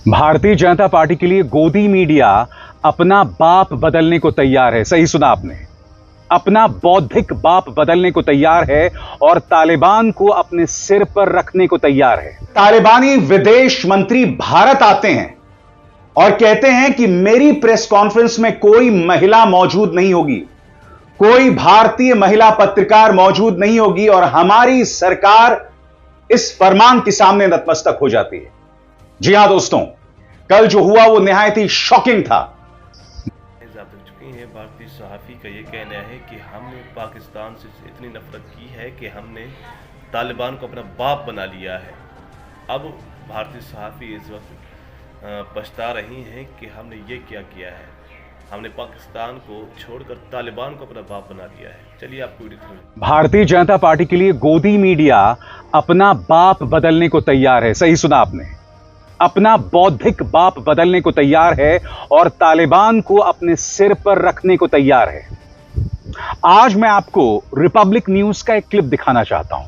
Bharatiya Janata party के लिए गोदी मीडिया अपना बाप बदलने को तैयार है। सही सुना आपने, अपना बौद्धिक बाप बदलने को तैयार है और तालिबान को अपने सिर पर रखने को तैयार है। तालिबानी विदेश मंत्री भारत आते हैं और कहते हैं कि मेरी प्रेस कॉन्फ्रेंस में कोई महिला मौजूद नहीं होगी, कोई भारतीय महिला पत्रकार मौजूद नहीं होगी और हमारी सरकार इस फरमान के सामने नतमस्तक हो जाती है। जी हां दोस्तों, कल जो हुआ वो निहायत ही शॉकिंग था। भारतीय सहाफ़ी का ये कहना है कि हमने पाकिस्तान से इतनी नफरत की है कि हमने तालिबान को अपना बाप बना लिया है। अब भारतीय सहाफ़ी इस वक्त पछता रही हैं कि हमने ये क्या किया है, हमने पाकिस्तान को छोड़कर तालिबान को अपना बाप बना लिया है। चलिए आपको वीडियो। भारतीय जनता पार्टी के लिए गोदी मीडिया अपना बाप बदलने को तैयार है। सही सुना आपने, अपना बौद्धिक बाप बदलने को तैयार है और तालिबान को अपने सिर पर रखने को तैयार है। आज मैं आपको रिपब्लिक न्यूज का एक क्लिप दिखाना चाहता हूं।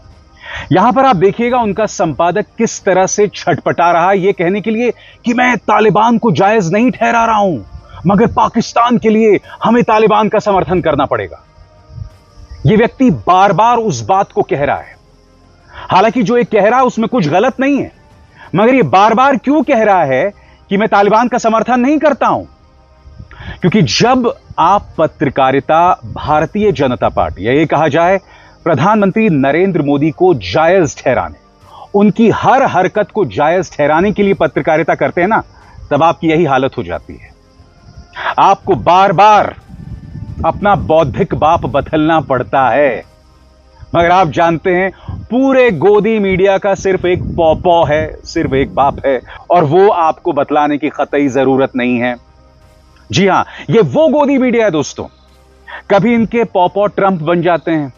यहां पर आप देखिएगा उनका संपादक किस तरह से छटपटा रहा है यह कहने के लिए कि मैं तालिबान को जायज नहीं ठहरा रहा हूं, मगर पाकिस्तान के लिए हमें तालिबान का समर्थन करना पड़ेगा। यह व्यक्ति बार बार उस बात को कह रहा है, हालांकि जो ये कह रहा है उसमें कुछ गलत नहीं है, मगर ये बार बार क्यों कह रहा है कि मैं तालिबान का समर्थन नहीं करता हूं? क्योंकि जब आप पत्रकारिता भारतीय जनता पार्टी या ये कहा जाए प्रधानमंत्री नरेंद्र मोदी को जायज ठहराने, उनकी हर हरकत को जायज ठहराने के लिए पत्रकारिता करते हैं ना, तब आपकी यही हालत हो जाती है। आपको बार बार अपना बौद्धिक बाप बदलना पड़ता है, मगर आप जानते हैं पूरे गोदी मीडिया का सिर्फ एक पॉपो है, सिर्फ एक बाप है, और वो आपको बतलाने की कतई जरूरत नहीं है। जी हां, ये वो गोदी मीडिया है दोस्तों। कभी इनके पॉपो ट्रंप बन जाते हैं,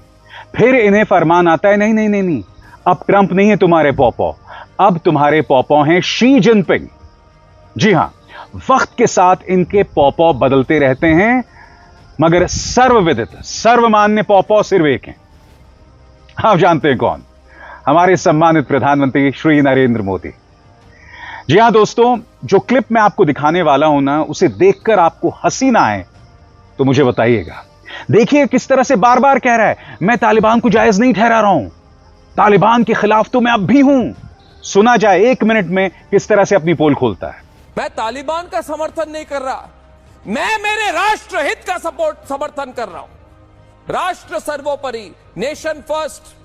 फिर इन्हें फरमान आता है नहीं नहीं नहीं नहीं, अब ट्रंप नहीं है तुम्हारे पॉपो, अब तुम्हारे पॉपो हैं शी जिनपिंग। जी हां, वक्त के साथ इनके पॉपो बदलते रहते हैं, मगर सर्वविदित सर्वमान्य पॉपो सिर्फ एक हैं। आप जानते हैं कौन? हमारे सम्मानित प्रधानमंत्री श्री नरेंद्र मोदी। जी हां दोस्तों, जो क्लिप मैं आपको दिखाने वाला हूं ना, उसे देखकर आपको हंसी ना आए तो मुझे बताइएगा। देखिए किस तरह से बार बार कह रहा है मैं तालिबान को जायज नहीं ठहरा रहा हूं, तालिबान के खिलाफ तो मैं अब भी हूं। सुना जाए 1 मिनट में किस तरह से अपनी पोल खोलता है। मैं तालिबान का समर्थन नहीं कर रहा, मैं मेरे राष्ट्र हित का समर्थन कर रहा हूं। राष्ट्र सर्वोपरि, नेशन फर्स्ट,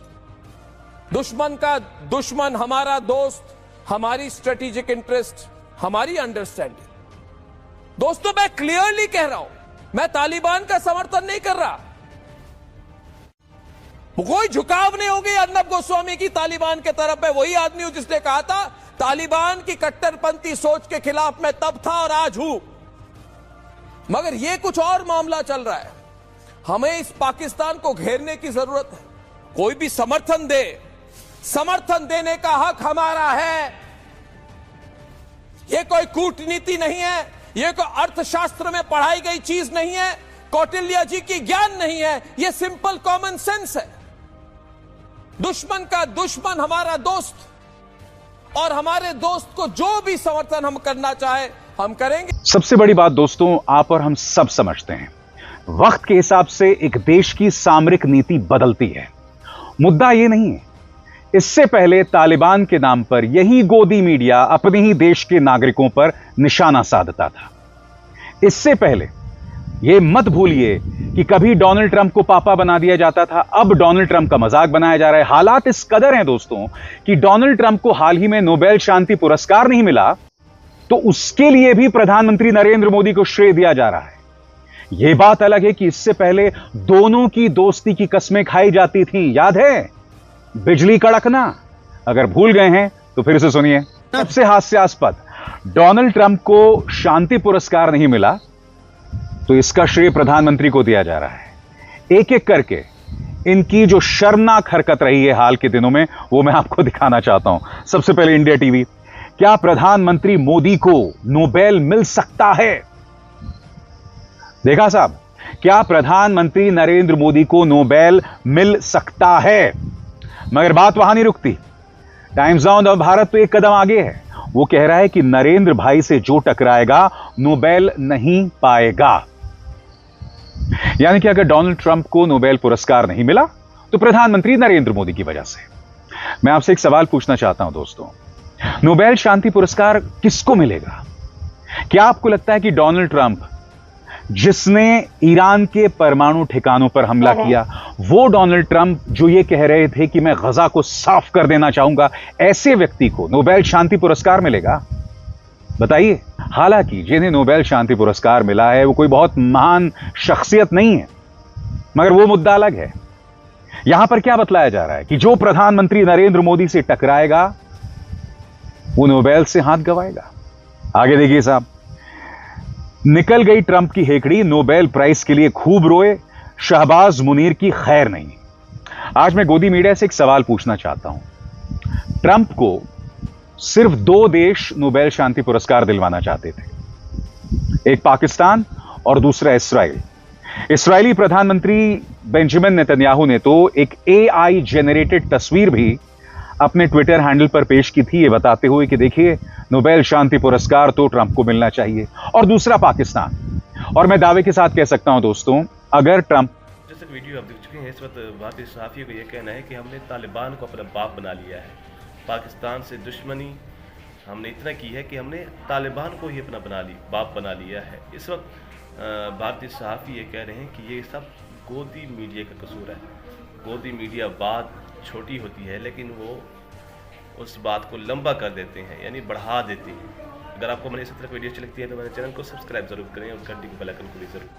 दुश्मन का दुश्मन हमारा दोस्त, हमारी स्ट्रेटेजिक इंटरेस्ट, हमारी अंडरस्टैंडिंग। दोस्तों मैं क्लियरली कह रहा हूं, मैं तालिबान का समर्थन नहीं कर रहा। कोई झुकाव नहीं होगी अर्नब गोस्वामी की तालिबान के तरफ। मैं वही आदमी हूं जिसने कहा था तालिबान की कट्टरपंथी सोच के खिलाफ मैं तब था और आज हूं। मगर यह कुछ और मामला चल रहा है। हमें इस पाकिस्तान को घेरने की जरूरत है। कोई भी समर्थन दे, समर्थन देने का हक हमारा है। यह कोई कूटनीति नहीं है, यह कोई अर्थशास्त्र में पढ़ाई गई चीज नहीं है, कौटिल्य जी की ज्ञान नहीं है, यह सिंपल कॉमन सेंस है। दुश्मन का दुश्मन हमारा दोस्त, और हमारे दोस्त को जो भी समर्थन हम करना चाहे हम करेंगे। सबसे बड़ी बात दोस्तों, आप और हम सब समझते हैं वक्त के हिसाब से एक देश की सामरिक नीति बदलती है। मुद्दा यह नहीं है, इससे पहले तालिबान के नाम पर यही गोदी मीडिया अपने ही देश के नागरिकों पर निशाना साधता था। इससे पहले यह मत भूलिए कि कभी डोनाल्ड ट्रंप को पापा बना दिया जाता था, अब डोनाल्ड ट्रंप का मजाक बनाया जा रहा है। हालात इस कदर हैं दोस्तों कि डोनाल्ड ट्रंप को हाल ही में नोबेल शांति पुरस्कार नहीं मिला, तो उसके लिए भी प्रधानमंत्री नरेंद्र मोदी को श्रेय दिया जा रहा है। यह बात अलग है कि इससे पहले दोनों की दोस्ती की कस्में खाई जाती थी, याद है? बिजली कड़कना। अगर भूल गए हैं तो फिर से सुनिए। सबसे हास्यास्पद, डोनाल्ड ट्रंप को शांति पुरस्कार नहीं मिला तो इसका श्रेय प्रधानमंत्री को दिया जा रहा है। एक एक करके इनकी जो शर्मनाक हरकत रही है हाल के दिनों में, वो मैं आपको दिखाना चाहता हूं। सबसे पहले इंडिया टीवी, क्या प्रधानमंत्री मोदी को नोबेल मिल सकता है? देखा साहब, क्या प्रधानमंत्री नरेंद्र मोदी को नोबेल मिल सकता है? मगर बात वहां नहीं रुकती। टाइम्स नाउ भारत तो एक कदम आगे है वो कह रहा है कि नरेंद्र भाई से जो टकराएगा नोबेल नहीं पाएगा। यानी कि अगर डोनाल्ड ट्रंप को नोबेल पुरस्कार नहीं मिला तो प्रधानमंत्री नरेंद्र मोदी की वजह से। मैं आपसे एक सवाल पूछना चाहता हूं दोस्तों, नोबेल शांति पुरस्कार किसको मिलेगा? क्या आपको लगता है कि डोनाल्ड ट्रंप, जिसने ईरान के परमाणु ठिकानों पर हमला किया, वो डोनाल्ड ट्रंप जो ये कह रहे थे कि मैं गजा को साफ कर देना चाहूंगा, ऐसे व्यक्ति को नोबेल शांति पुरस्कार मिलेगा? बताइए। हालांकि जिन्हें नोबेल शांति पुरस्कार मिला है वो कोई बहुत महान शख्सियत नहीं है, मगर वो मुद्दा अलग है। यहां पर क्या बतलाया जा रहा है कि जो प्रधानमंत्री नरेंद्र मोदी से टकराएगा वो नोबेल से हाथ गंवाएगा। आगे देखिए साहब, निकल गई ट्रंप की हेकड़ी, नोबेल प्राइज के लिए खूब रोए, शहबाज मुनीर की खैर नहीं। आज मैं गोदी मीडिया से एक सवाल पूछना चाहता हूं। ट्रंप को सिर्फ 2 देश नोबेल शांति पुरस्कार दिलवाना चाहते थे, एक पाकिस्तान और दूसरा इस्राइल। इस्राइली प्रधानमंत्री बेंजामिन नेतन्याहू ने तो एक AI जेनरेटेड तस्वीर भी अपने ट्विटर हैंडल पर पेश की थी, ये बताते हुए कि देखिए नोबेल शांति पुरस्कार तो ट्रंप को मिलना चाहिए। और दूसरा पाकिस्तान। और मैं दावे के साथ कह सकता हूं दोस्तों, अगर ट्रंप, जैसे कि वीडियो आप देख चुके हैं, इस वक्त भारतीय सहाफ़ियों का यह कहना है कि हमने तालिबान को अपना बाप बना लिया है। पाकिस्तान से दुश्मनी हमने इतना की है कि हमने तालिबान को ही अपना बाप बना लिया है। इस वक्त भारतीय सहाफ़ी ये कह रहे हैं कि ये सब गोदी मीडिया का कसूर है। गोदी मीडिया बात छोटी होती है लेकिन वो उस बात को लंबा कर देते हैं, यानी बढ़ा देते हैं। अगर आपको मेरी इस तरह वीडियो अच्छी लगती है तो मेरे चैनल को सब्सक्राइब जरूर करें और घंटी के बेल आइकन को भी जरूर